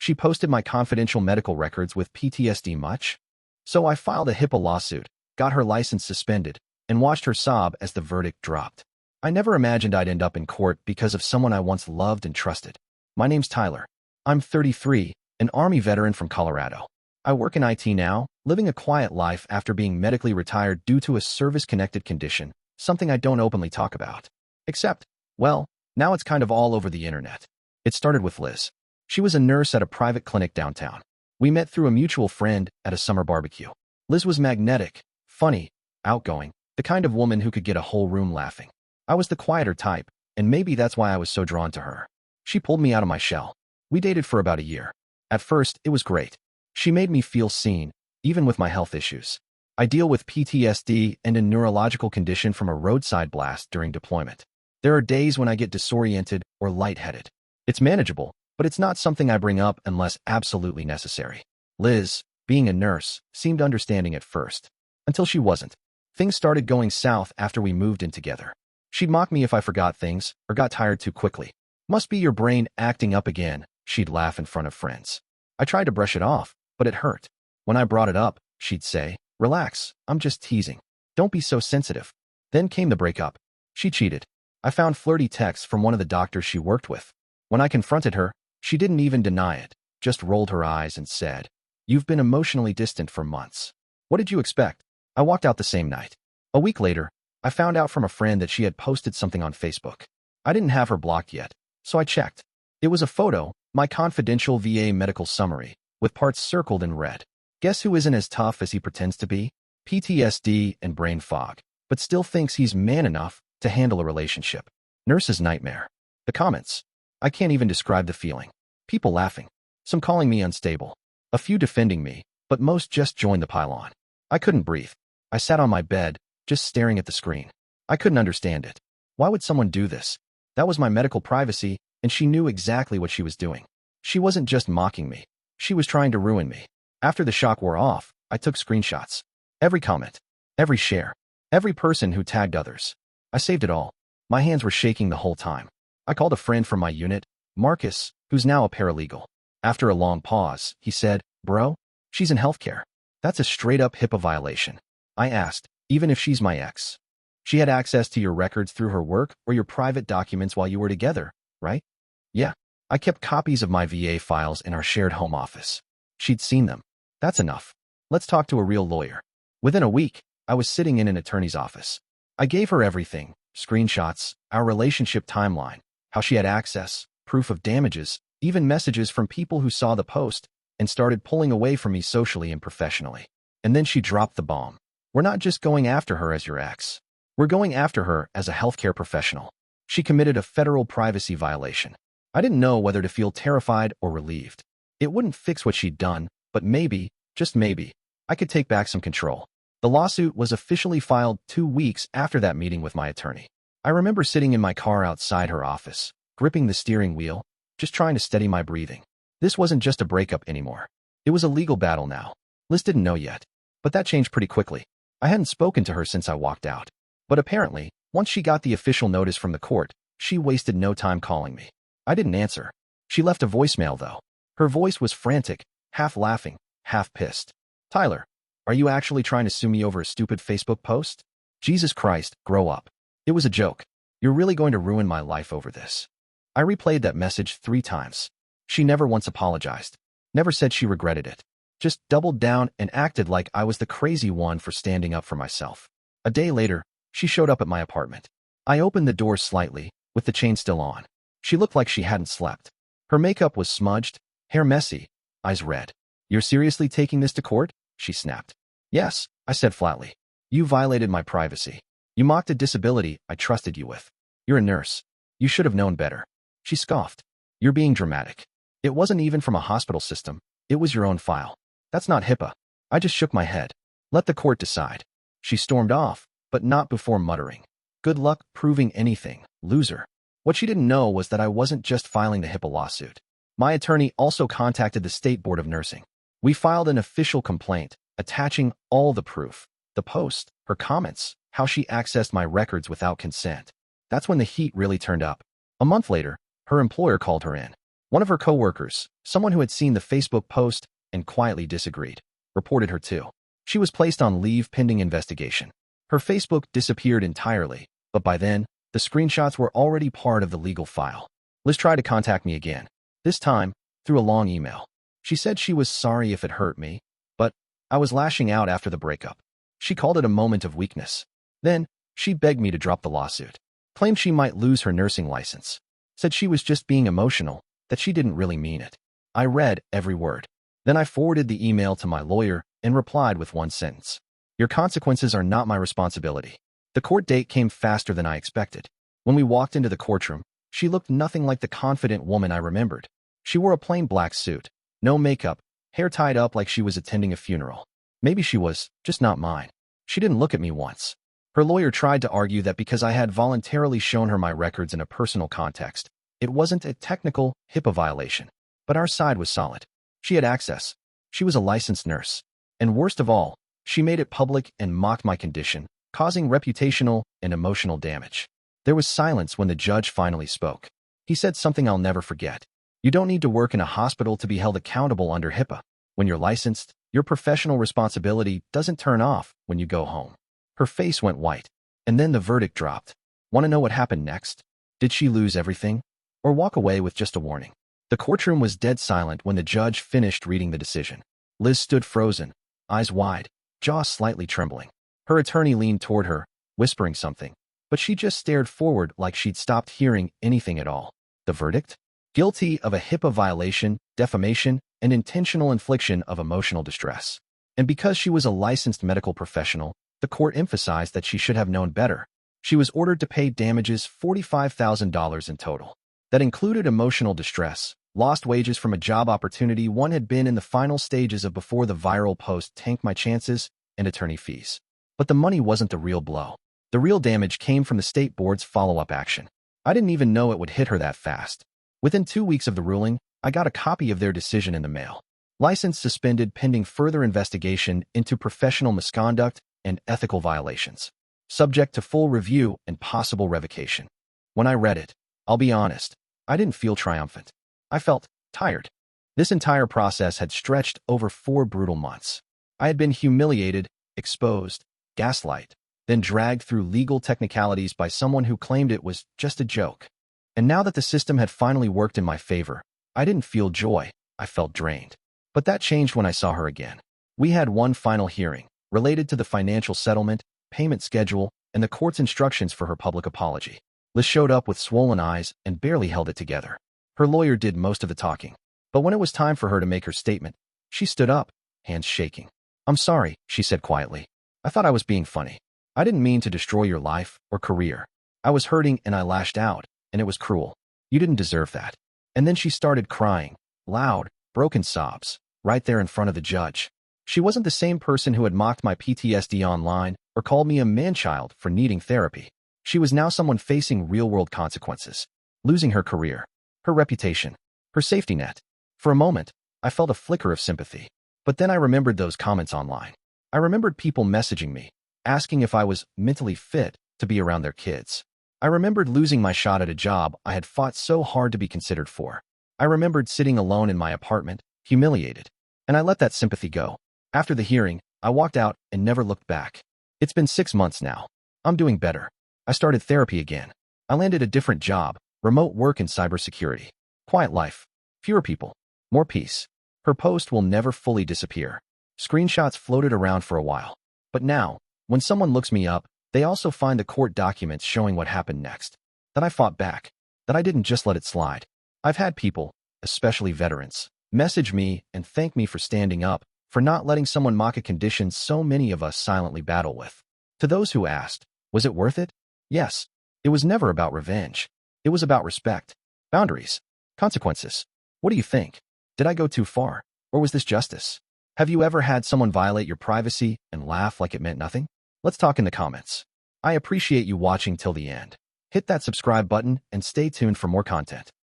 She posted my confidential medical records with PTSD much? So I filed a HIPAA lawsuit, got her license suspended, and watched her sob as the verdict dropped. I never imagined I'd end up in court because of someone I once loved and trusted. My name's Tyler. I'm 33, an Army veteran from Colorado. I work in IT now, living a quiet life after being medically retired due to a service-connected condition, something I don't openly talk about. Except, well, now it's kind of all over the internet. It started with Liz. She was a nurse at a private clinic downtown. We met through a mutual friend at a summer barbecue. Liz was magnetic, funny, outgoing, the kind of woman who could get a whole room laughing. I was the quieter type, and maybe that's why I was so drawn to her. She pulled me out of my shell. We dated for about a year. At first, it was great. She made me feel seen, even with my health issues. I deal with PTSD and a neurological condition from a roadside blast during deployment. There are days when I get disoriented or lightheaded. It's manageable, but it's not something I bring up unless absolutely necessary. Liz, being a nurse, seemed understanding at first. Until she wasn't. Things started going south after we moved in together. She'd mock me if I forgot things or got tired too quickly. Must be your brain acting up again, she'd laugh in front of friends. I tried to brush it off, but it hurt. When I brought it up, she'd say, "Relax, I'm just teasing. Don't be so sensitive." Then came the breakup. She cheated. I found flirty texts from one of the doctors she worked with. When I confronted her, she didn't even deny it, just rolled her eyes and said, "You've been emotionally distant for months. What did you expect?" I walked out the same night. A week later, I found out from a friend that she had posted something on Facebook. I didn't have her blocked yet, so I checked. It was a photo, my confidential VA medical summary, with parts circled in red. Guess who isn't as tough as he pretends to be? PTSD and brain fog, but still thinks he's man enough to handle a relationship. Nurse's nightmare. The comments. I can't even describe the feeling. People laughing. Some calling me unstable. A few defending me, but most just joined the pile on. I couldn't breathe. I sat on my bed, just staring at the screen. I couldn't understand it. Why would someone do this? That was my medical privacy, and she knew exactly what she was doing. She wasn't just mocking me. She was trying to ruin me. After the shock wore off, I took screenshots. Every comment, every share, every person who tagged others. I saved it all. My hands were shaking the whole time. I called a friend from my unit, Marcus, who's now a paralegal. After a long pause, he said, "Bro, she's in healthcare. That's a straight-up HIPAA violation." I asked, "Even if she's my ex?" "She had access to your records through her work or your private documents while you were together, right?" "Yeah. I kept copies of my VA files in our shared home office. She'd seen them." "That's enough. Let's talk to a real lawyer." Within a week, I was sitting in an attorney's office. I gave her everything, screenshots, our relationship timeline, how she had access, proof of damages, even messages from people who saw the post and started pulling away from me socially and professionally. And then she dropped the bomb. "We're not just going after her as your ex. We're going after her as a healthcare professional. She committed a federal privacy violation." I didn't know whether to feel terrified or relieved. It wouldn't fix what she'd done, but maybe, just maybe, I could take back some control. The lawsuit was officially filed 2 weeks after that meeting with my attorney. I remember sitting in my car outside her office, gripping the steering wheel, just trying to steady my breathing. This wasn't just a breakup anymore. It was a legal battle now. Liz didn't know yet, but that changed pretty quickly. I hadn't spoken to her since I walked out. But apparently, once she got the official notice from the court, she wasted no time calling me. I didn't answer. She left a voicemail, though. Her voice was frantic, half laughing, half pissed. "Tyler, are you actually trying to sue me over a stupid Facebook post? Jesus Christ, grow up. It was a joke. You're really going to ruin my life over this." I replayed that message 3 times. She never once apologized. Never said she regretted it. Just doubled down and acted like I was the crazy one for standing up for myself. A day later, she showed up at my apartment. I opened the door slightly, with the chain still on. She looked like she hadn't slept. Her makeup was smudged, hair messy, eyes red. "You're seriously taking this to court?" she snapped. "Yes," I said flatly. "You violated my privacy. You mocked a disability I trusted you with. You're a nurse. You should have known better." She scoffed. "You're being dramatic. It wasn't even from a hospital system. It was your own file. That's not HIPAA." I just shook my head. "Let the court decide." She stormed off, but not before muttering, "Good luck proving anything, loser." What she didn't know was that I wasn't just filing the HIPAA lawsuit. My attorney also contacted the State Board of Nursing. We filed an official complaint, attaching all the proof, the post, her comments, how she accessed my records without consent. That's when the heat really turned up. A month later, her employer called her in. One of her coworkers, someone who had seen the Facebook post and quietly disagreed, reported her too. She was placed on leave pending investigation. Her Facebook disappeared entirely, but by then, the screenshots were already part of the legal file. Liz tried to contact me again, this time through a long email. She said she was sorry if it hurt me, but I was lashing out after the breakup. She called it a moment of weakness. Then, she begged me to drop the lawsuit, claimed she might lose her nursing license, said she was just being emotional, that she didn't really mean it. I read every word. Then I forwarded the email to my lawyer and replied with one sentence. Your consequences are not my responsibility. The court date came faster than I expected. When we walked into the courtroom, she looked nothing like the confident woman I remembered. She wore a plain black suit, no makeup, hair tied up like she was attending a funeral. Maybe she was, just not mine. She didn't look at me once. Her lawyer tried to argue that because I had voluntarily shown her my records in a personal context, it wasn't a technical HIPAA violation. But our side was solid. She had access. She was a licensed nurse. And worst of all, she made it public and mocked my condition, causing reputational and emotional damage. There was silence when the judge finally spoke. He said something I'll never forget. You don't need to work in a hospital to be held accountable under HIPAA. When you're licensed, your professional responsibility doesn't turn off when you go home. Her face went white, and then the verdict dropped. Want to know what happened next? Did she lose everything? Or walk away with just a warning? The courtroom was dead silent when the judge finished reading the decision. Liz stood frozen, eyes wide, jaw slightly trembling. Her attorney leaned toward her, whispering something, but she just stared forward like she'd stopped hearing anything at all. The verdict? Guilty of a HIPAA violation, defamation, and intentional infliction of emotional distress. And because she was a licensed medical professional, the court emphasized that she should have known better. She was ordered to pay damages $45,000 in total. That included emotional distress, lost wages from a job opportunity one had been in the final stages of before the viral post tanked my chances, and attorney fees. But the money wasn't the real blow. The real damage came from the state board's follow-up action. I didn't even know it would hit her that fast. Within 2 weeks of the ruling, I got a copy of their decision in the mail. License suspended pending further investigation into professional misconduct and ethical violations. Subject to full review and possible revocation. When I read it, I'll be honest, I didn't feel triumphant. I felt tired. This entire process had stretched over 4 brutal months. I had been humiliated, exposed, gaslight, then dragged through legal technicalities by someone who claimed it was just a joke. And now that the system had finally worked in my favor, I didn't feel joy, I felt drained. But that changed when I saw her again. We had one final hearing, related to the financial settlement, payment schedule, and the court's instructions for her public apology. Liz showed up with swollen eyes and barely held it together. Her lawyer did most of the talking. But when it was time for her to make her statement, she stood up, hands shaking. I'm sorry, she said quietly. I thought I was being funny. I didn't mean to destroy your life or career. I was hurting and I lashed out, and it was cruel. You didn't deserve that. And then she started crying, loud, broken sobs, right there in front of the judge. She wasn't the same person who had mocked my PTSD online or called me a man-child for needing therapy. She was now someone facing real-world consequences, losing her career, her reputation, her safety net. For a moment, I felt a flicker of sympathy. But then I remembered those comments online. I remembered people messaging me, asking if I was mentally fit to be around their kids. I remembered losing my shot at a job I had fought so hard to be considered for. I remembered sitting alone in my apartment, humiliated. And I let that sympathy go. After the hearing, I walked out and never looked back. It's been 6 months now. I'm doing better. I started therapy again. I landed a different job, remote work in cybersecurity. Quiet life. Fewer people. More peace. Her post will never fully disappear. Screenshots floated around for a while. But now, when someone looks me up, they also find the court documents showing what happened next. That I fought back. That I didn't just let it slide. I've had people, especially veterans, message me and thank me for standing up, for not letting someone mock a condition so many of us silently battle with. To those who asked, was it worth it? Yes. It was never about revenge. It was about respect, boundaries, consequences. What do you think? Did I go too far? Or was this justice? Have you ever had someone violate your privacy and laugh like it meant nothing? Let's talk in the comments. I appreciate you watching till the end. Hit that subscribe button and stay tuned for more content.